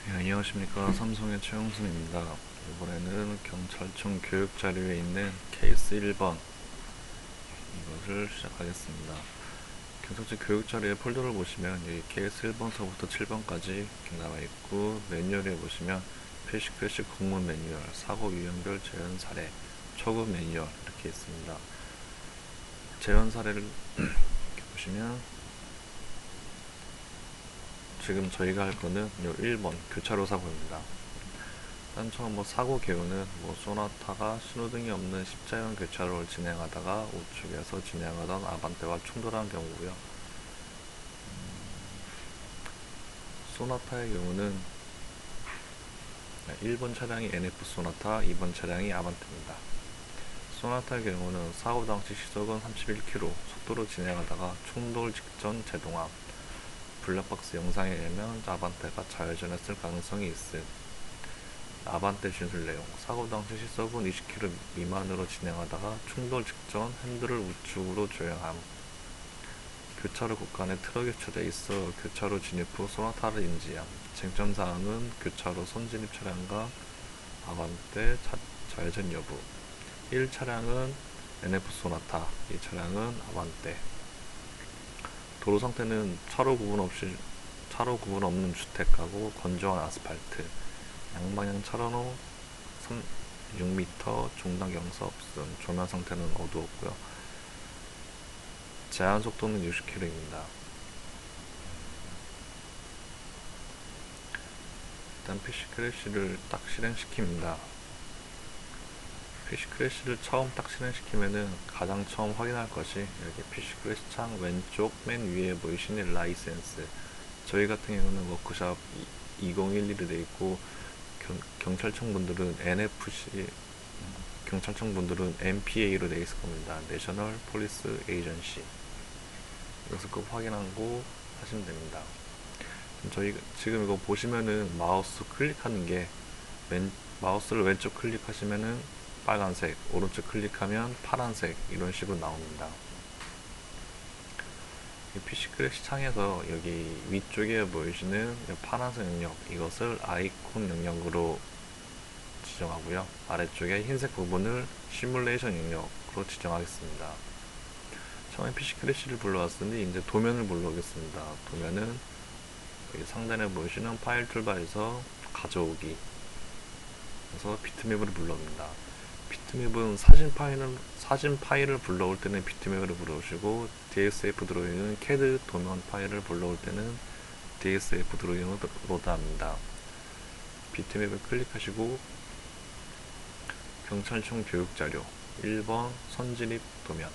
네, 안녕하십니까. 삼성의 최영순입니다. 이번에는 경찰청 교육자료에 있는 케이스 1번 이것을 시작하겠습니다. 경찰청 교육자료의 폴더를 보시면 여기 케이스 1번서부터 7번까지 이렇게 나와있고, 매뉴얼에 보시면 패시크래시 공문 매뉴얼, 사고 유형별 재현 사례, 초급 매뉴얼 이렇게 있습니다. 재현 사례를 이렇게 보시면 지금 저희가 할 거는 요 1번 교차로 사고입니다. 일단 처음 사고 개요는 소나타가 신호등이 없는 십자형 교차로를 진행하다가 우측에서 진행하던 아반떼와 충돌한 경우고요. 소나타의 경우는 1번 차량이 NF 소나타, 2번 차량이 아반떼입니다. 소나타의 경우는 사고 당시 시속은 31km, 속도로 진행하다가 충돌 직전 제동함, 블랙박스 영상에 의하면 아반떼가 좌회전했을 가능성이 있음. 아반떼 진술 내용, 사고 당시 시속은 20km 미만으로 진행하다가 충돌 직전 핸들을 우측으로 조향함. 교차로 곳간에 트럭이 추대 있어 교차로 진입 후 소나타를 인지함. 쟁점사항은 교차로 선진입 차량과 아반떼 좌회전 여부. 1차량은 NF 소나타, 2차량은 아반떼. 도로 상태는 차로 구분 없는 주택가고 건조한 아스팔트. 양방향 차로로 6m, 중단 경사 없음. 조면 상태는 어두웠고요. 제한 속도는 60km입니다. 일단 PC 크래시를 딱 실행시킵니다. PC 크래시를 처음 딱 실행시키면은 가장 처음 확인할 것이 여기 PC 크래시 창 왼쪽 맨 위에 보이시는 라이센스. 저희 같은 경우는 워크샵 2011이 되어 있고, 경찰청 분들은 NFC, 경찰청 분들은 NPA로 되어 있을 겁니다. 내셔널 폴리스 에이전시. 이것을 꼭 확인하고 하시면 됩니다. 지금 이거 보시면은 마우스 클릭하는 게 마우스를 왼쪽 클릭하시면은 빨간색, 오른쪽 클릭하면 파란색 이런 식으로 나옵니다. PC 크래시 창에서 여기 위쪽에 보이시는 파란색 영역, 이것을 아이콘 영역으로 지정하고요. 아래쪽에 흰색 부분을 시뮬레이션 영역으로 지정하겠습니다. 처음에 PC 크래시를 불러왔으니 이제 도면을 불러오겠습니다. 도면은 여기 상단에 보시는 파일 툴바에서 가져오기, 그래서 비트맵을 불러옵니다. 비트맵은 사진 파일을 불러올 때는 비트맵을 불러오시고, DXF 드로잉은 CAD 도면 파일을 불러올 때는 DXF 드로잉을 로드합니다. 비트맵을 클릭하시고 경찰청 교육자료 1번 선진입 도면.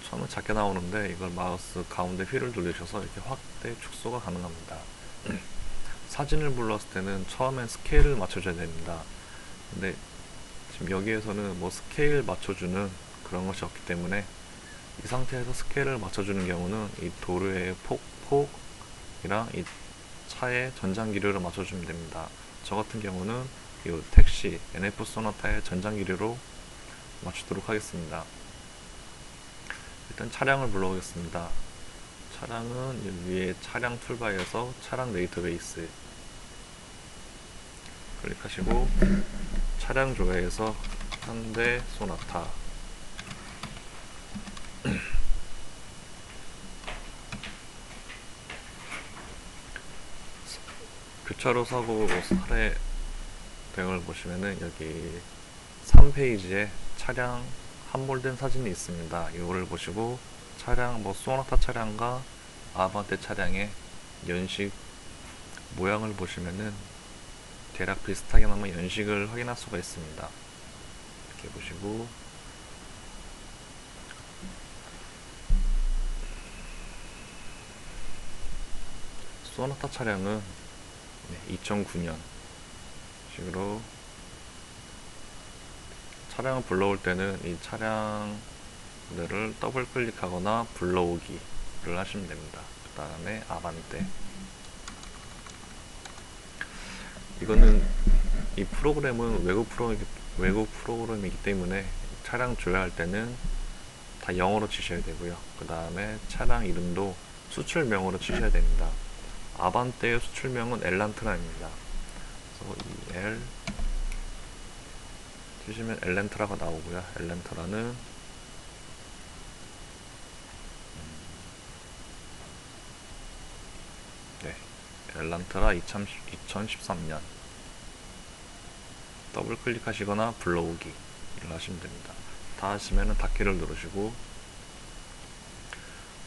처음에 작게 나오는데 이걸 마우스 가운데 휠을 돌리셔서 이렇게 확대 축소가 가능합니다. 사진을 불렀을 때는 처음엔 스케일을 맞춰줘야 됩니다. 근데 지금 여기에서는 스케일 맞춰주는 그런 것이 없기 때문에 이 상태에서 스케일을 맞춰주는 경우는 이 도로의 폭이랑 이 차의 전장 기류를 맞춰주면 됩니다. 저 같은 경우는 이 택시 NF 소나타의 전장 기류로 맞추도록 하겠습니다. 일단 차량을 불러오겠습니다. 차량은 위에 차량 툴바에서 차량 데이터베이스 클릭하시고 차량 조회에서 현대 소나타, 교차로 사고 사례 내용을 보시면은 여기 3페이지에 차량 함몰된 사진이 있습니다. 이거를 보시고 차량 소나타 차량과 아반떼 차량의 연식 모양을 보시면은 대략 비슷하게나마 연식을 확인할 수가 있습니다. 이렇게 보시고 소나타 차량은 2009년 식으로 차량을 불러올 때는 이 차량들을 더블 클릭하거나 불러오기를 하시면 됩니다. 그 다음에 아반떼. 이거는 이 프로그램은 외국 프로그램이기 때문에 차량 조회할 때는 다 영어로 치셔야 되고요. 그 다음에 차량 이름도 수출명으로 치셔야 됩니다. 아반떼의 수출명은 엘란트라입니다. 그래서 이 L 치시면 엘란트라가 나오고요. 엘란트라는 네, 엘란트라 2013년 더블 클릭하시거나 불러오기를 하시면 됩니다. 다 하시면은 닫기를 누르시고,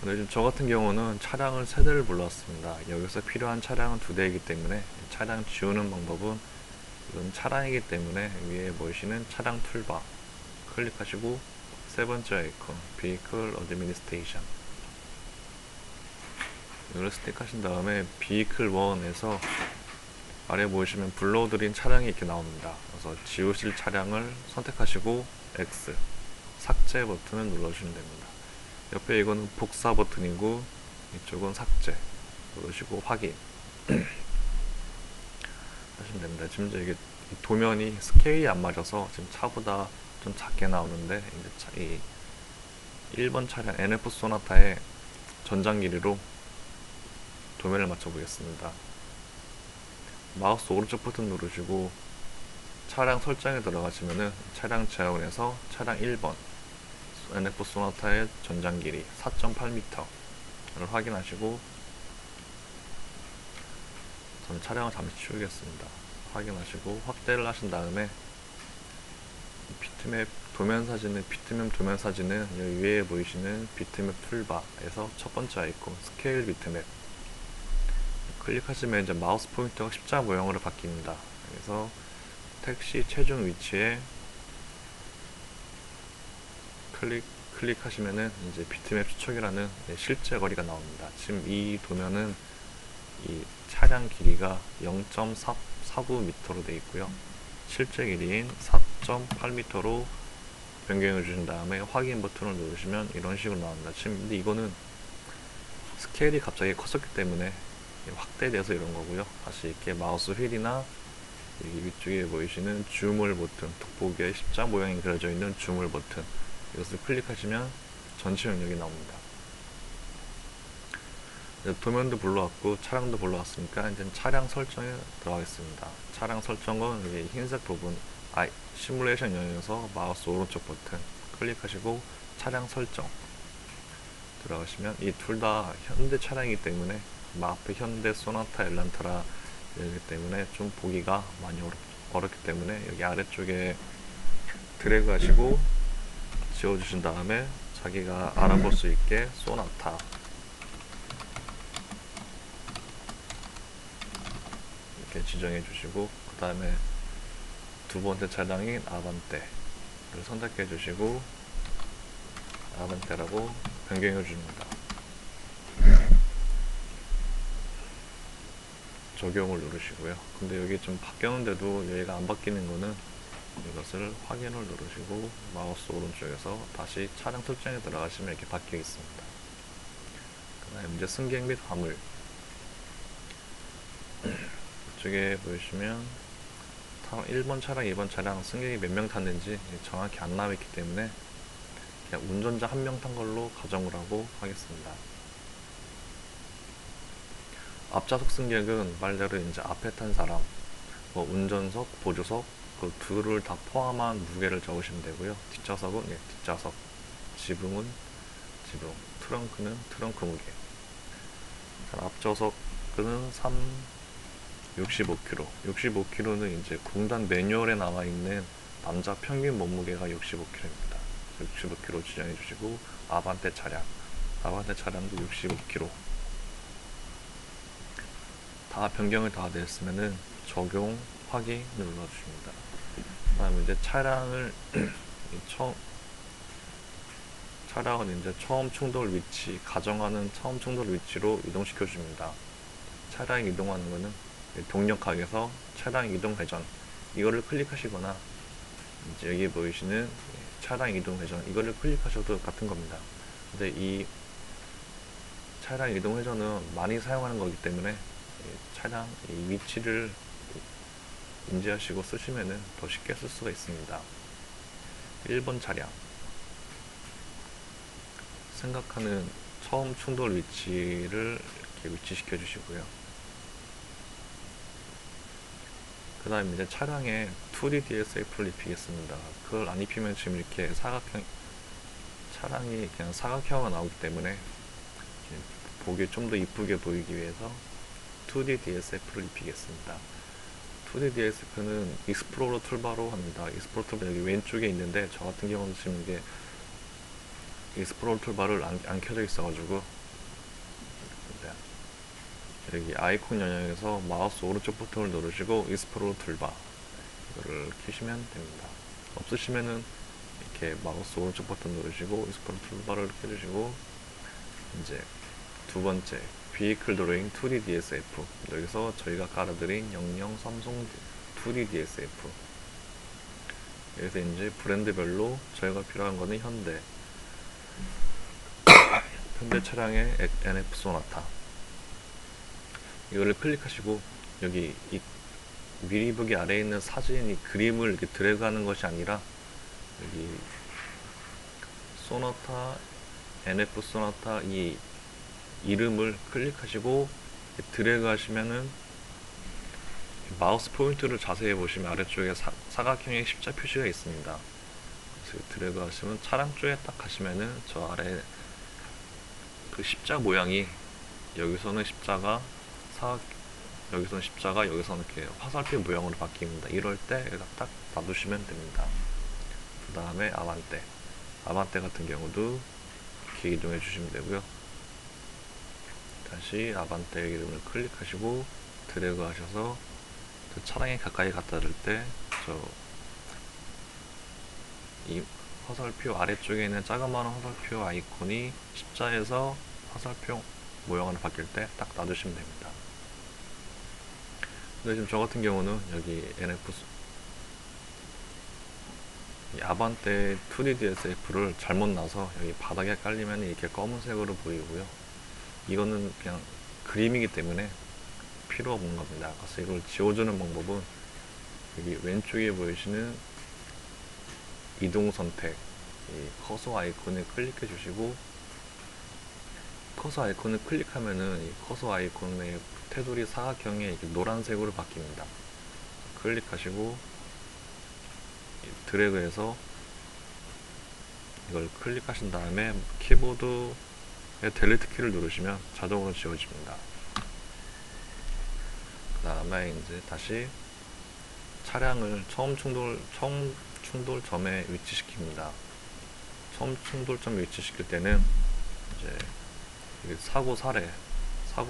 근데 지금 저 같은 경우는 차량을 3대를 불러왔습니다. 여기서 필요한 차량은 2대이기 때문에 차량 지우는 방법은, 이건 차량이기 때문에 위에 보이시는 차량 툴바 클릭하시고 세 번째 아이콘 Vehicle Administration 이걸 스틱하신 다음에 Vehicle 1에서 아래 보시면 불러들인 차량이 이렇게 나옵니다. 그래서 지우실 차량을 선택하시고 X 삭제 버튼을 눌러주시면 됩니다. 옆에 이거는 복사 버튼이고 이쪽은 삭제 누르시고 확인 하시면 됩니다. 지금 이게 도면이 스케일이 안 맞아서 지금 차보다 좀 작게 나오는데, 이제 이 1번 차량 NF 소나타의 전장 길이로 도면을 맞춰 보겠습니다. 마우스 오른쪽 버튼 누르시고 차량 설정에 들어가시면은 차량 제어원에서 차량 1번 NF 소나타의 전장 길이 4.8m를 확인하시고, 저는 차량을 잠시 치우겠습니다. 확인하시고 확대를 하신 다음에 비트맵 도면 사진은 여기 위에 보이시는 비트맵 툴바에서 첫 번째 아이콘 스케일 비트맵 클릭하시면 이제 마우스 포인터가 십자 모양으로 바뀝니다. 그래서 택시 최종 위치에 클릭하시면은 이제 비트맵 추적이라는 실제 거리가 나옵니다. 지금 이 도면은 이 차량 길이가 0.49m로 되어 있고요. 실제 길이인 4.8m로 변경해 주신 다음에 확인 버튼을 누르시면 이런 식으로 나옵니다. 지금 근데 이거는 스케일이 갑자기 컸었기 때문에 확대돼서 이런 거고요. 다시 이렇게 마우스 휠이나 여기 위쪽에 보이시는 줌을 버튼, 돋보기에 십자 모양이 그려져 있는 줌을 버튼, 이것을 클릭하시면 전체 영역이 나옵니다. 도면도 불러왔고 차량도 불러왔으니까 이제 차량 설정에 들어가겠습니다. 차량 설정은 여기 흰색 부분 시뮬레이션 영역에서 마우스 오른쪽 버튼 클릭하시고 차량 설정 들어가시면 이 둘 다 현대 차량이기 때문에 앞에 현대 소나타 엘란트라 이기 때문에 좀 보기가 많이 어렵기 때문에 여기 아래쪽에 드래그 하시고 지워주신 다음에 자기가 알아볼 수 있게 소나타 이렇게 지정해 주시고, 그 다음에 두 번째 차량인 아반떼를 선택해 주시고 아반떼라고 변경해 줍니다. 적용을 누르시고요. 근데 여기 좀 바뀌었는데도 여기가 안 바뀌는 거는 이것을 확인을 누르시고 마우스 오른쪽에서 다시 차량 설정에 들어가시면 이렇게 바뀌어 있습니다. 그 다음에 이제 승객 및 화물 이쪽에 보시면 1번 차량, 2번 차량 승객이 몇 명 탔는지 정확히 안 나와 있기 때문에 그냥 운전자 1명 탄 걸로 가정을 하고 하겠습니다. 앞좌석 승객은 말대로 이제 앞에 탄 사람, 뭐 운전석, 보조석 그 둘을 다 포함한 무게를 적으시면 되고요. 뒷좌석은 뒷좌석, 지붕은 지붕, 트렁크는 트렁크 무게. 앞좌석은 65kg. 65kg는 이제 공단 매뉴얼에 나와 있는 남자 평균 몸무게가 65kg입니다. 65kg 지정해 주시고 아반떼 차량도 65kg. 다 변경을 다 됐으면은 적용 확인 눌러주십니다. 그 다음에 이제 차량은 이제 처음 충돌 위치, 가정하는 처음 충돌 위치로 이동시켜 줍니다. 차량 이동하는 거는 동력각에서 차량 이동 회전 이거를 클릭하시거나 이제 여기 보이시는 차량 이동 회전 이거를 클릭하셔도 같은 겁니다. 근데 이 차량 이동 회전은 많이 사용하는 거기 때문에 차량 이 위치를 인지하시고 쓰시면은 더 쉽게 쓸 수가 있습니다. 1번 차량 생각하는 처음 충돌 위치를 이렇게 위치시켜 주시고요. 그 다음에 이제 차량에 2D DSF를 입히겠습니다. 그걸 안 입히면 지금 이렇게 사각형, 차량이 그냥 사각형으로 나오기 때문에 보기에 좀 더 이쁘게 보이기 위해서 2D DSF를 입히겠습니다. 2D DSF는 익스플로러 툴바로 합니다. 익스플로러 툴바 여기 왼쪽에 있는데, 저 같은 경우는 지금 이게 익스플로러 툴바를 안 켜져 있어가지고, 여기 아이콘 영역에서 마우스 오른쪽 버튼을 누르시고 익스플로러 툴바 이거를 켜시면 됩니다. 없으시면은 이렇게 마우스 오른쪽 버튼 누르시고 익스플로러 툴바를 켜주시고, 이제 두 번째 Vehicle Drawing 2D DSF, 여기서 저희가 깔아드린 00 삼성 2D DSF, 여기서 이제 브랜드별로 저희가 필요한 거는 현대 차량의 NF 소나타, 이거를 클릭하시고 여기 이 미리 보기 아래에 있는 사진 이 그림을 이렇게 드래그하는 것이 아니라 여기 소나타 NF 소나타 이 이름을 클릭하시고 드래그 하시면은 마우스 포인트를 자세히 보시면 아래쪽에 사각형의 십자 표시가 있습니다. 그래서 드래그 하시면 차량 쪽에 딱 가시면은 저 아래 그 십자 모양이, 여기서는 십자가 여기서는 십자가, 여기서는 이렇게 화살표 모양으로 바뀝니다. 이럴 때 여기다 딱 놔두시면 됩니다. 그 다음에 아반떼 같은 경우도 이렇게 이동해 주시면 되고요. 다시 아반떼 이름을 클릭하시고 드래그 하셔서 그 차량에 가까이 갖다 댈 때 이 화살표 아래쪽에 있는 자그마한 화살표 아이콘이 십자에서 화살표 모양으로 바뀔 때 딱 놔두시면 됩니다. 근데 지금 저 같은 경우는 여기 NF 아반떼 2D DSF를 잘못 놔서 여기 바닥에 깔리면 이렇게 검은색으로 보이고요. 이거는 그냥 그림이기 때문에 필요 없는 겁니다. 그래서 이걸 지워주는 방법은 여기 왼쪽에 보이시는 이동 선택, 이 커서 아이콘을 클릭해 주시고, 커서 아이콘을 클릭하면은 이 커서 아이콘의 테두리 사각형이 노란색으로 바뀝니다. 클릭하시고 드래그해서 이걸 클릭하신 다음에 키보드의 델리트 키를 누르시면 자동으로 지워집니다. 그 다음에 이제 다시 차량을 처음 충돌점에 위치시킵니다. 처음 충돌점에 위치시킬 때는 이제 사고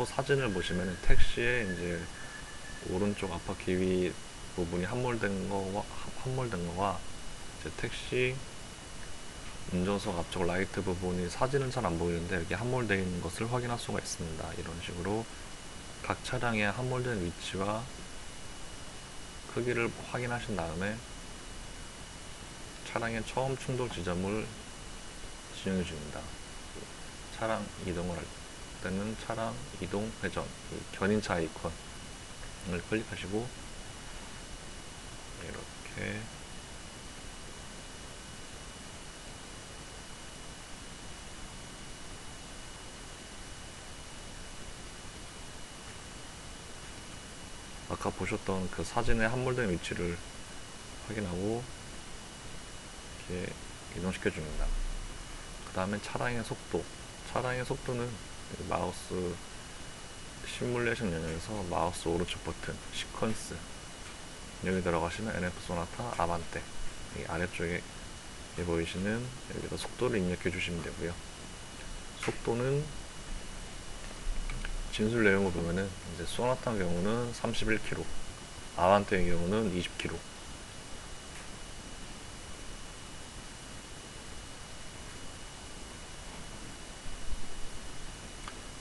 사진을 보시면 택시의 이제 오른쪽 앞바퀴 위 부분이 함몰된 거와 이제 택시 운전석 앞쪽 라이트 부분이 사진은 잘 안 보이는데 여기 함몰되어 있는 것을 확인할 수가 있습니다. 이런 식으로 각 차량의 함몰된 위치와 크기를 확인하신 다음에 차량의 처음 충돌 지점을 지정해 줍니다. 차량 이동을 할 때는 차량 이동 회전, 견인차 아이콘을 클릭하시고 이렇게 아까 보셨던 그 사진의 함몰된 위치를 확인하고 이렇게 이동시켜 줍니다. 그 다음에 차량의 속도는 마우스 시뮬레이션 영역에서 마우스 오른쪽 버튼 시퀀스, 여기 들어가시면 NF 소나타 아반떼, 여기 아래쪽에 보이시는 여기다 속도를 입력해 주시면 되고요. 속도는 진술 내용을 보면은 이제 소나타 경우는 31km, 아반떼의 경우는 20km.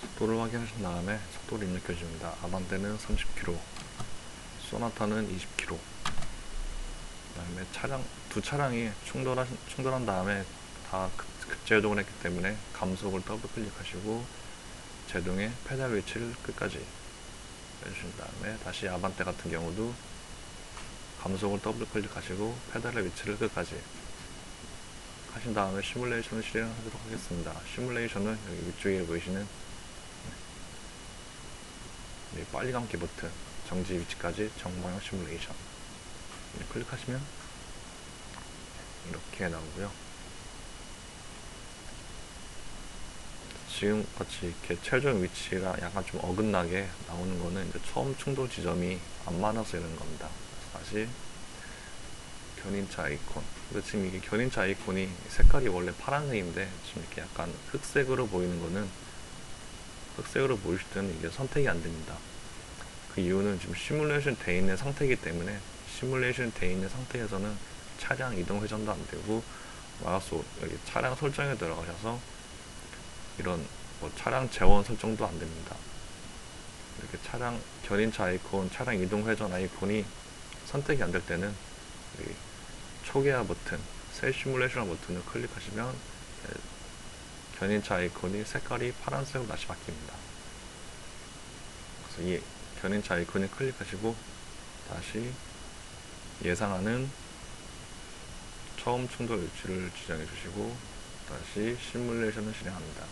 속도를 확인하신 다음에 속도를 입력해 줍니다. 아반떼는 30km, 소나타는 20km. 그다음에 두 차량이 충돌한 다음에 다 급제동을 했기 때문에 감속을 더블 클릭하시고 제동의 페달 위치를 끝까지 해주신 다음에 다시 아반떼 같은 경우도 감속을 더블 클릭하시고 페달의 위치를 끝까지 클릭하신 다음에 시뮬레이션을 실행하도록 하겠습니다. 시뮬레이션은 여기 위쪽에 보이시는 빨리 감기 버튼, 정지 위치까지 정방향 시뮬레이션 클릭하시면 이렇게 나오고요. 지금 같이 이렇게 최종 위치가 약간 좀 어긋나게 나오는 거는 이제 처음 충돌 지점이 안 맞아서 이런 겁니다. 다시 견인차 아이콘. 근데 지금 이게 견인차 아이콘이 색깔이 원래 파란색인데 지금 이렇게 약간 흑색으로 보이는 거는, 흑색으로 보이실 때는 이게 선택이 안 됩니다. 그 이유는 지금 시뮬레이션 돼 있는 상태이기 때문에, 시뮬레이션 돼 있는 상태에서는 차량 이동 회전도 안 되고, 마우스 여기 차량 설정에 들어가셔서 이런 뭐 차량 재원 설정도 안 됩니다. 이렇게 차량 견인차 아이콘, 차량 이동 회전 아이콘이 선택이 안 될 때는 여기 초기화 버튼, 새 시뮬레이션 버튼을 클릭하시면 견인차 아이콘이 색깔이 파란색으로 다시 바뀝니다. 그래서 이 견인차 아이콘을 클릭하시고 다시 예상하는 처음 충돌 위치를 지정해 주시고 다시 시뮬레이션을 실행합니다.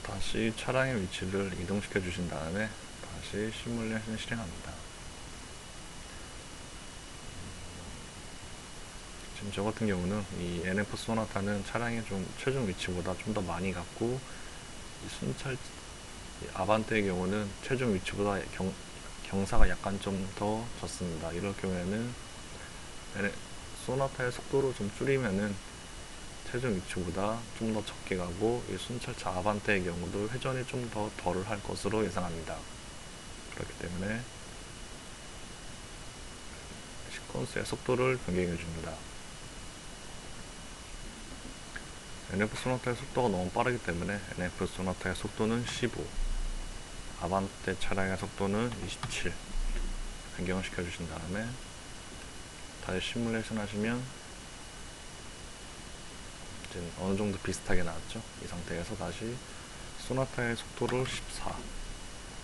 다시 차량의 위치를 이동시켜 주신 다음에 다시 시뮬레이션을 실행합니다. 지금 저 같은 경우는 이 NF 소나타는 차량의 좀 최종 위치보다 좀 더 많이 갔고, 이 순찰 아반떼의 경우는 최종 위치보다 경사가 약간 좀 더 졌습니다. 이럴 경우에는 소나타의 속도를 좀 줄이면은 최종 위치보다 좀 더 적게 가고, 이 순찰차 아반떼의 경우도 회전이 좀 더 덜을 할 것으로 예상합니다. 그렇기 때문에 시퀀스의 속도를 변경해 줍니다. NF 소나타의 속도가 너무 빠르기 때문에 NF 소나타의 속도는 15, 아반떼 차량의 속도는 27 변경을 시켜주신 다음에 다시 시뮬레이션 하시면 이제 어느 정도 비슷하게 나왔죠. 이 상태에서 다시 소나타의 속도를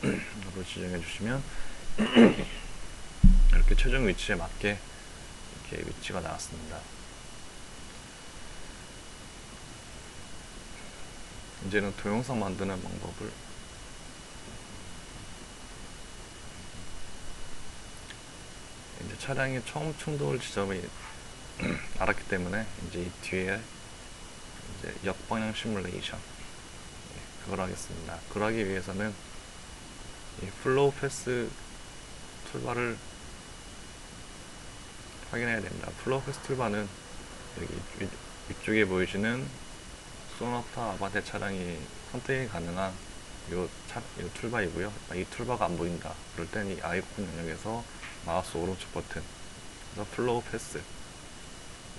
14로 지정해 주시면 이렇게 최종 위치에 맞게 이렇게 위치가 나왔습니다. 이제는 동영상 만드는 방법을 이제 차량이 처음 충돌 지점을 알았기 때문에 이제 이 뒤에 이제 역방향 시뮬레이션 그걸 하겠습니다. 그걸 하기 위해서는 이 플로우 패스 툴바를 확인해야 됩니다. 플로우 패스 툴바는 여기 위쪽에 보이시는 소나타 아반떼 차량이 선택이 가능한 요 툴바이고요. 이 툴바가 안 보인다. 그럴 땐 이 아이콘 영역에서 마우스 오른쪽 버튼, 그래서 플로우 패스,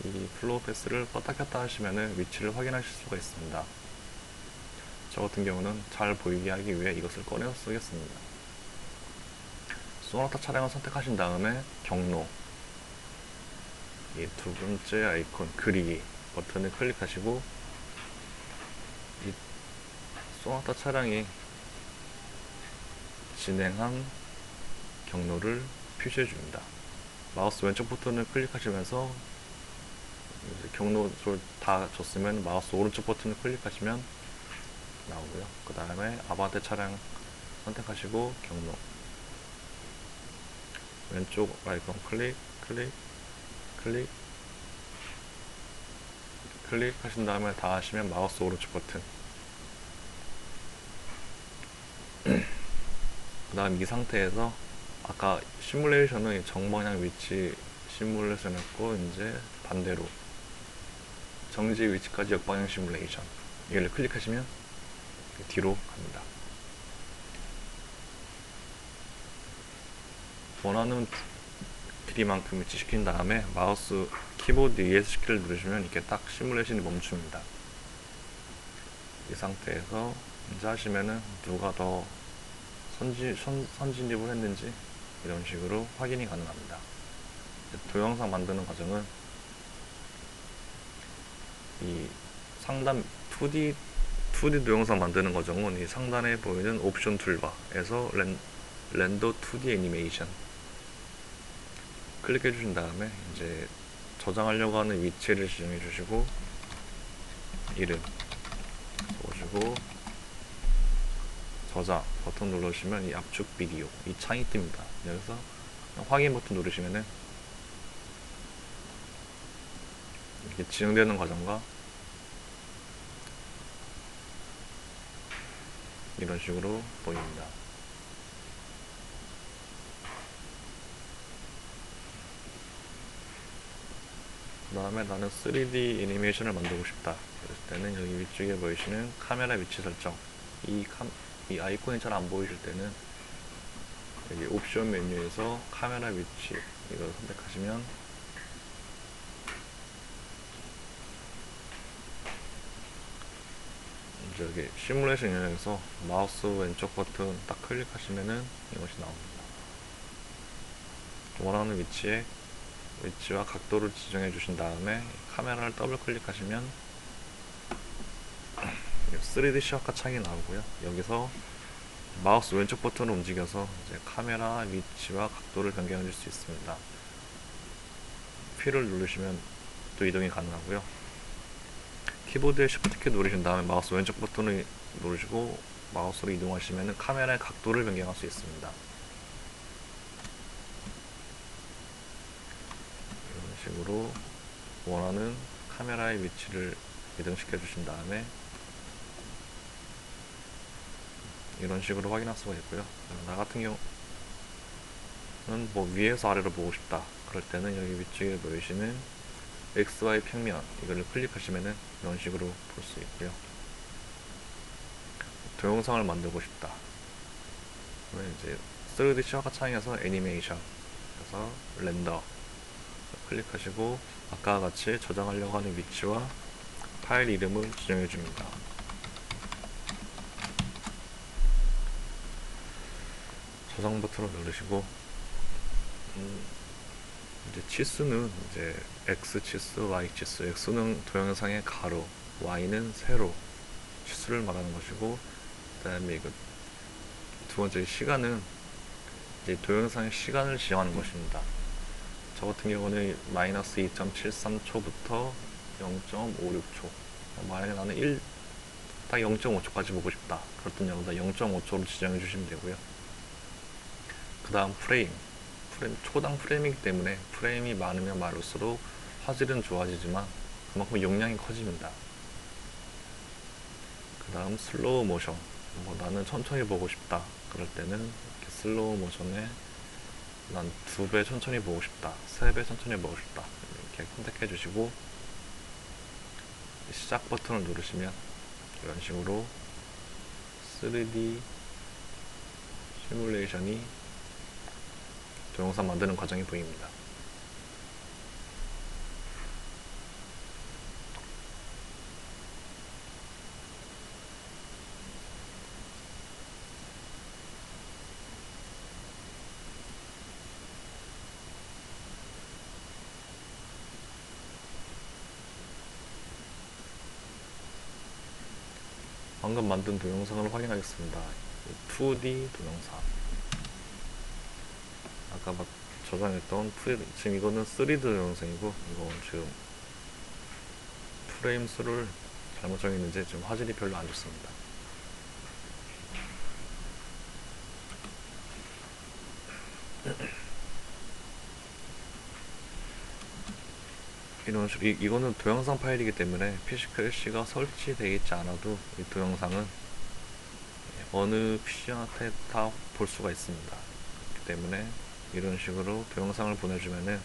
이 플로우 패스를 껐다 켰다 하시면 위치를 확인하실 수가 있습니다. 저 같은 경우는 잘 보이게 하기 위해 이것을 꺼내서 쓰겠습니다. 소나타 차량을 선택하신 다음에 경로, 이 두 번째 아이콘 그리기 버튼을 클릭하시고 이 소나타 차량이 진행한 경로를 표시해 줍니다. 마우스 왼쪽 버튼을 클릭하시면서 경로를 다 줬으면 마우스 오른쪽 버튼을 클릭하시면 나오고요. 그 다음에 아반떼 차량 선택하시고 경로, 왼쪽 아이콘 클릭, 클릭하신 다음에 다 하시면 마우스 오른쪽 버튼, 그 다음 이 상태에서 아까 시뮬레이션은 정방향 위치 시뮬레이션 했고, 이제 반대로 정지 위치까지 역방향 시뮬레이션 이걸 클릭하시면 뒤로 갑니다. 원하는 길이만큼 위치시킨 다음에 마우스 키보드 ESC키를 누르시면 이렇게 딱 시뮬레이션이 멈춥니다. 이 상태에서 이제 하시면은 누가 더 선진입을 했는지 이런 식으로 확인이 가능합니다. 동영상 만드는 과정은 이 상단 2D 동영상 만드는 과정은 이 상단에 보이는 옵션 툴바에서 렌더 2D 애니메이션 클릭해 주신 다음에 이제 저장하려고 하는 위치를 지정해 주시고 이름 적어주고 저장 버튼 눌러주시면 이 압축 비디오 이 창이 뜹니다. 여기서 확인 버튼 누르시면은 이렇게 지정되는 과정과 이런 식으로 보입니다. 그 다음에 나는 3D 애니메이션을 만들고 싶다. 그럴 때는 여기 위쪽에 보이시는 카메라 위치 설정 이 아이콘이 잘 안 보이실 때는 여기 옵션 메뉴에서 카메라 위치 이걸 선택하시면 여기 시뮬레이션 영역에서 마우스 왼쪽 버튼 딱 클릭하시면은 이것이 나옵니다. 원하는 위치와 각도를 지정해 주신 다음에 카메라를 더블 클릭하시면 3D 시각화 창이 나오고요. 여기서 마우스 왼쪽 버튼을 움직여서 이제 카메라 위치와 각도를 변경해 줄 수 있습니다. P를 누르시면 또 이동이 가능하고요. 키보드에 Shift 키 누르신 다음에 마우스 왼쪽 버튼을 누르시고 마우스로 이동하시면 카메라의 각도를 변경할 수 있습니다. 이런 식으로 원하는 카메라의 위치를 이동시켜 주신 다음에 이런 식으로 확인할 수가 있고요. 나 같은 경우는 뭐 위에서 아래로 보고 싶다. 그럴 때는 여기 위쪽에 보이시는 XY 평면 이거를 클릭하시면은 이런 식으로 볼 수 있고요. 동영상을 만들고 싶다. 그러면 이제 3D 시각화 창에서 애니메이션 그래서 렌더 클릭하시고 아까와 같이 저장하려고 하는 위치와 파일 이름을 지정해 줍니다. 저장 버튼을 누르시고 이제 치수는 이제 X 치수, Y 치수, X는 동영상의 가로, Y는 세로 치수를 말하는 것이고, 그 다음에 이거 두 번째 시간은 이제 동영상의 시간을 지정하는 것입니다. 저 같은 경우는 마이너스 2.73초부터 0.56초. 만약에 나는 딱 0.5초까지 보고 싶다. 그럴 땐 여기다 0.5초로 지정해 주시면 되고요. 그 다음 초당 프레임이기 때문에 프레임이 많으면 많을수록 화질은 좋아지지만 그만큼 용량이 커집니다. 그 다음 슬로우 모션 나는 천천히 보고 싶다. 그럴 때는 이렇게 슬로우 모션에 난 2배 천천히 보고 싶다. 3배 천천히 보고 싶다. 이렇게 선택해 주시고 시작 버튼을 누르시면 이런 식으로 3D 시뮬레이션이 동영상 만드는 과정이 보입니다. 방금 만든 동영상을 확인하겠습니다. 2D 동영상 아까 막 저장했던 지금 이거는 3D 동영상이고 이거 지금 프레임 수를 잘못 정했는지 지금 화질이 별로 안 좋습니다. 이런 식으로 이거는 동영상 파일이기 때문에 PC 크래시가 설치되어 있지 않아도 이 동영상은 어느 PC한테 다 볼 수가 있습니다. 그렇기 때문에 이런 식으로 동영상을 보내주면은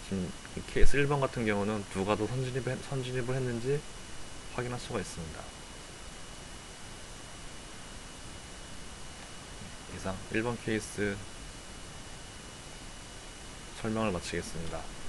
지금 이 케이스 1번 같은 경우는 누가 더 선진입을 했는지 확인할 수가 있습니다. 이상 1번 케이스 설명을 마치겠습니다.